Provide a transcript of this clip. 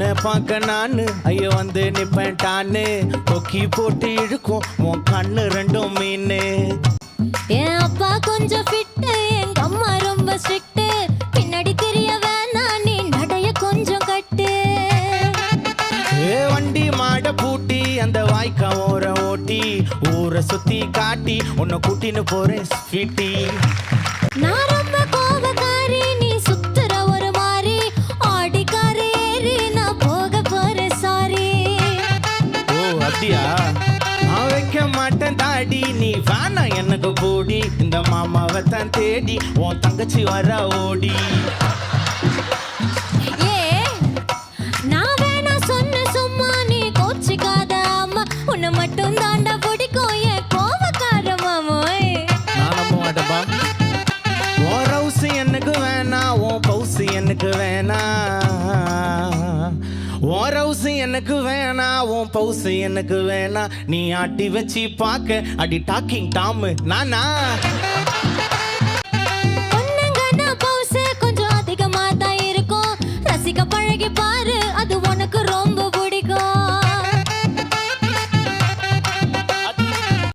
உன்னை பார்க்க நானு ஐயோ வந்து நிப்பேன்டான்னு கொக்கி போட்டு இழுக்கும் உன் கண்ணு ரெண்டும் மீன். என் அப்பா கொஞ்சம் ஃபிட்டு, எங்க அம்மா ரொம்ப ஸ்ட்ரிக்ட். பின்னாடி தெரிய வேணா நீ நடைய கொஞ்சம் கட்டு. வண்டி மாட பூட்டி அந்த வாய்க்கா ஓர ஓட்டி ஊரை சுத்தி காட்டி உன்னை கூட்டின்னு போறேன் ஸ்வீட்டி. நான் ரொம்ப கோபக்காரி, நீ சுத்துற ஒரு மாதிரி. ஆடிக்கார ஏறி நான் போக போறேன் சாரி. ஓ அப்படியா? நான் வைக்க மாட்டேன் தாடி, நீ வேணா எனக்கு போடி. இந்த மாமாவை தான் தேடி உன் தங்கச்சி வர ஓடி. உன்னை மட்டும் தாண்டா பிடிக்கும் என் கோவக்கார மாமோய். நான் நம்ப மாட்டேப்பா. உன் ரவுசு எனக்கு வேணா, உன் பவுசு எனக்கு வேணா. உன் ரவுசு எனக்கு வேணா, உன் பவுசு எனக்கு வேணா. நீ ஆட்டி வச்சு பார்க்க அடி டாக்கிங் டாமு நானா. பொண்ணுங்கன்னா பவுசு கொஞ்சம் அதிகமா தான் இருக்கும். ரசிக்க பழகி பாரு, அது உனக்கு ரொம்ப